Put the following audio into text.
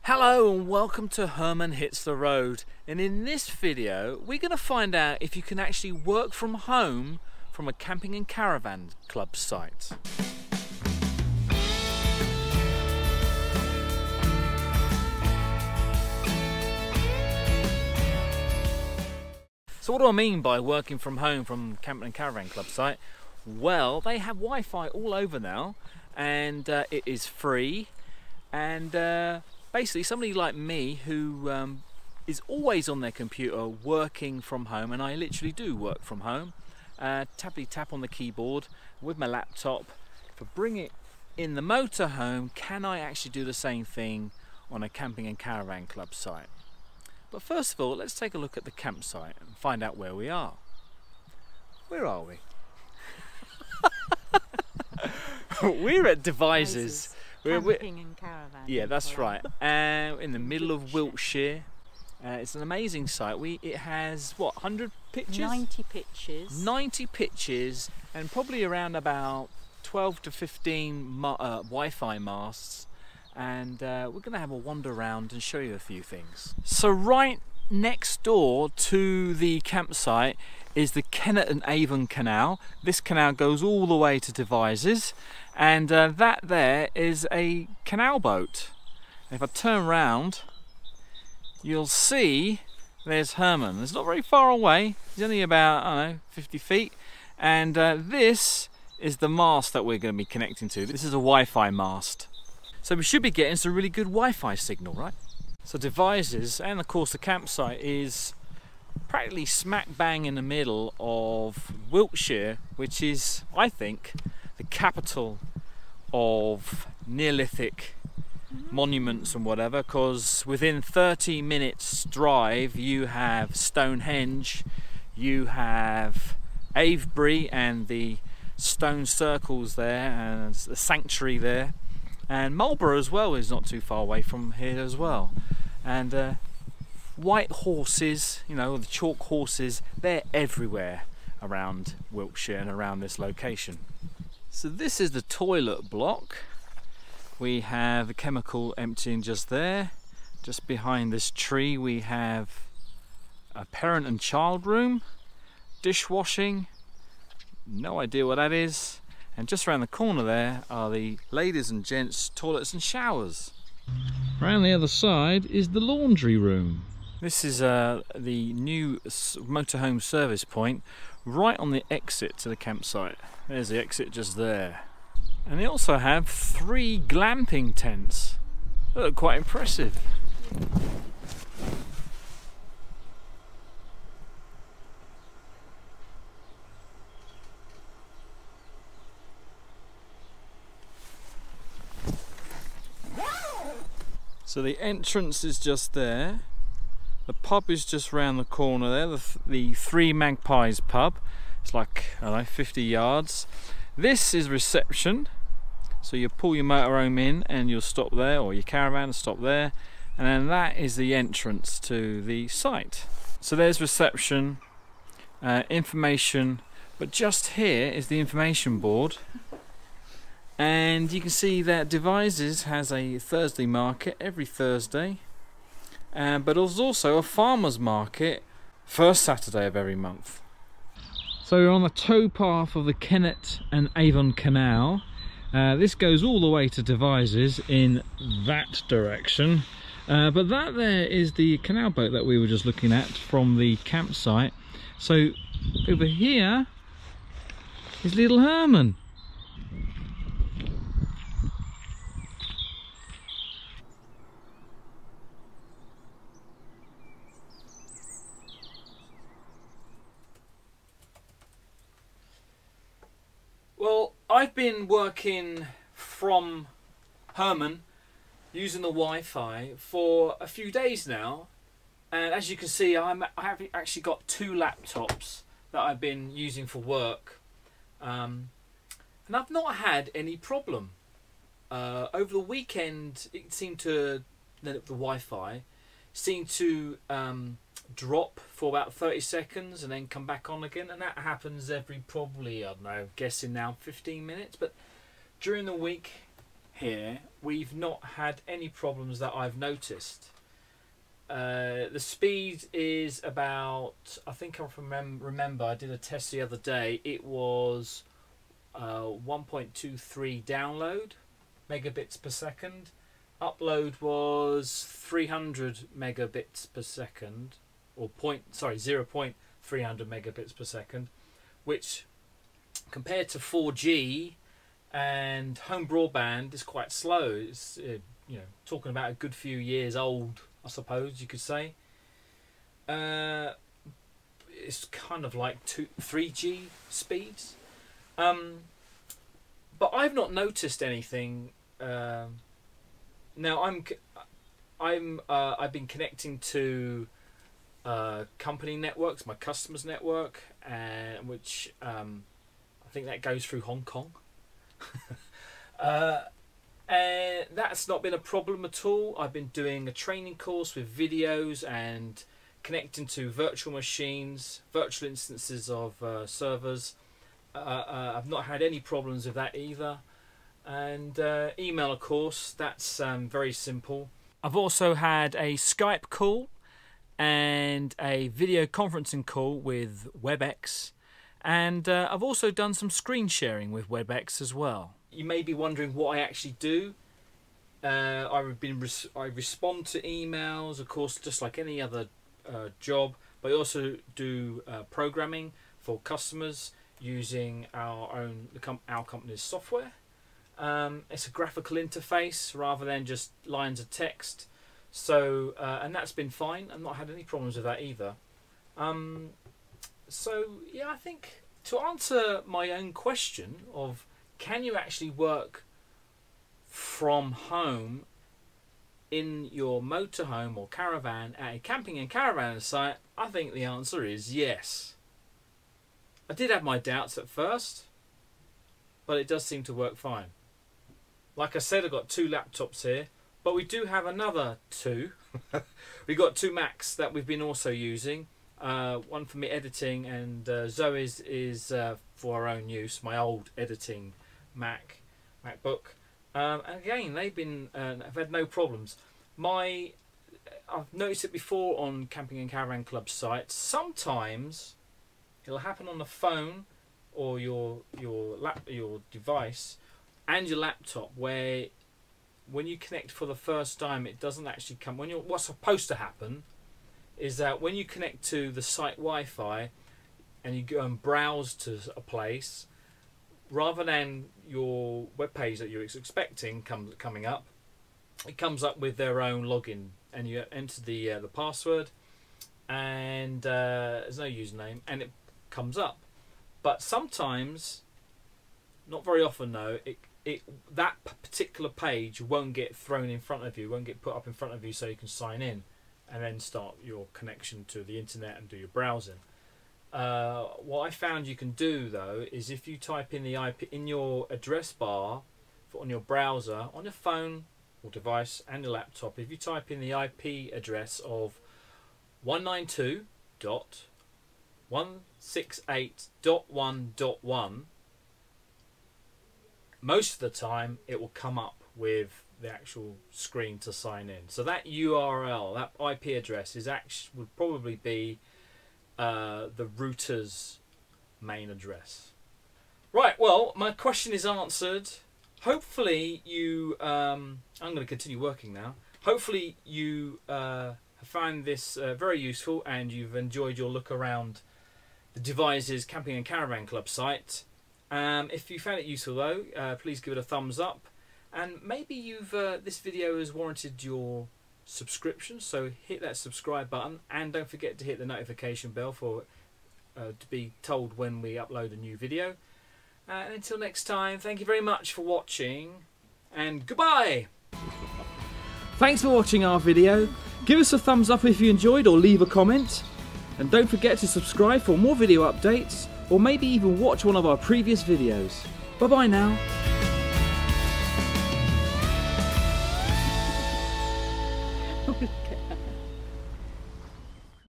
Hello and welcome to Herman Hits the Road, and in this video we're going to find out if you can actually work from home from a Camping and Caravan Club site. So what do I mean by working from home from Camping and Caravan Club site? Well, they have Wi-Fi all over now, and it is free, and basically somebody like me who is always on their computer working from home, and I literally do work from home, tappity tap on the keyboard with my laptop. If I bring it in the motorhome, can I actually do the same thing on a Camping and Caravan Club site? But first of all, let's take a look at the campsite and find out where we are. Where are we? We're at Devizes. Camping and Caravan. Yeah, that's right. In the middle of Wiltshire. It's an amazing site. It has, what, 100 pitches? 90 pitches. 90 pitches, and probably around about 12 to 15 Wi-Fi masts. And we're going to have a wander around and show you a few things. So right next door to the campsite is the Kenna and Avon Canal. This canal goes all the way to Devizes, and that there is a canal boat. And if I turn around, you'll see there's Herman. It's not very far away. He's only about, I don't know, 50 feet. And this is the mast that we're going to be connecting to. This is a Wi-Fi mast. So we should be getting some really good Wi-Fi signal, right? So Devizes, and of course the campsite, is practically smack bang in the middle of Wiltshire, which is, I think, the capital of Neolithic monuments and whatever, because within 30 minutes drive you have Stonehenge, you have Avebury and the stone circles there, and the sanctuary there, and Marlborough as well is not too far away from here as well. And white horses, you know, the chalk horses, they're everywhere around Wiltshire and around this location. So this is the toilet block. We have a chemical emptying just there. Just behind this tree we have a parent and child room, dishwashing, no idea what that is. And just around the corner there are the ladies and gents toilets and showers. Around the other side is the laundry room. This is the new motorhome service point right on the exit to the campsite. There's the exit just there. And they also have 3 glamping tents. They look quite impressive. So the entrance is just there. The pub is just round the corner there, the Three Magpies pub. It's like, I don't know, 50 yards. This is reception. So you pull your motorhome in and you'll stop there, or your caravan and stop there. And then that is the entrance to the site. So there's reception, information, but just here is the information board. And you can see that Devizes has a Thursday market every Thursday, but there's also a farmer's market first Saturday of every month. So we're on the towpath of the Kenna and Avon Canal. This goes all the way to Devizes in that direction, but that there is the canal boat that we were just looking at from the campsite. So over here is little Herman. Well, I've been working from Herman using the Wi-Fi for a few days now, and as you can see I have actually got 2 laptops that I've been using for work, and I've not had any problem. Over the weekend it seemed to, the Wi-Fi seemed to drop for about 30 seconds and then come back on again, and that happens every, probably, I don't know, guessing now 15 minutes. But during the week here, we've not had any problems that I've noticed. The speed is about, I think I remember I did a test the other day, it was 1.23 download megabits per second. Upload was 300 megabits per second, or 0.300 megabits per second, which compared to 4G and home broadband is quite slow. It's talking about a good few years old, I suppose you could say. It's kind of like 3G speeds, but I've not noticed anything. Now I've been connecting to company networks, my customers' network, and which I think that goes through Hong Kong. And that's not been a problem at all. I've been doing a training course with videos and connecting to virtual machines, virtual instances of servers. I've not had any problems with that either. And email, of course, that's very simple. I've also had a Skype call and a video conferencing call with WebEx, and I've also done some screen sharing with WebEx as well. You may be wondering what I actually do. I respond to emails, of course, just like any other job, but I also do programming for customers using our company's software. It's a graphical interface rather than just lines of text, so and that's been fine. I've not had any problems with that either. So yeah, I think to answer my own question of can you actually work from home in your motorhome or caravan at a camping and caravan site, I think the answer is yes. I did have my doubts at first, but it does seem to work fine. Like I said, I've got 2 laptops here, but we do have another 2. We've got 2 Macs that we've been also using. One for me editing, and Zoe's is for our own use, my old editing MacBook. And again, they've been I've had no problems. I've noticed it before on Camping and Caravan Club sites. Sometimes it'll happen on the phone or your device and your laptop, where when you connect for the first time, it doesn't actually come. What's supposed to happen is that when you connect to the site Wi-Fi and you go and browse to a place, rather than your web page that you're expecting coming up, it comes up with their own login, and you enter the password, and there's no username, and it comes up. But sometimes, not very often though, that particular page won't get thrown in front of you, won't get put up in front of you, so you can sign in and then start your connection to the internet and do your browsing. What I found you can do though is if you type in the IP in your address bar on your browser, on your phone or device and your laptop, if you type in the IP address of 192.168.1.1, most of the time it will come up with the actual screen to sign in. So that URL, that IP address, would probably be the router's main address. Right, well, my question is answered. Hopefully you I'm going to continue working now. Hopefully you have found this very useful, and you've enjoyed your look around the Devizes Camping and Caravan Club site. If you found it useful though, please give it a thumbs up, and maybe this video has warranted your subscription, so hit that subscribe button, and don't forget to hit the notification bell to be told when we upload a new video. And until next time, thank you very much for watching, and goodbye. Thanks for watching our video. Give us a thumbs up if you enjoyed, or leave a comment, and don't forget to subscribe for more video updates, or maybe even watch one of our previous videos. Bye bye now.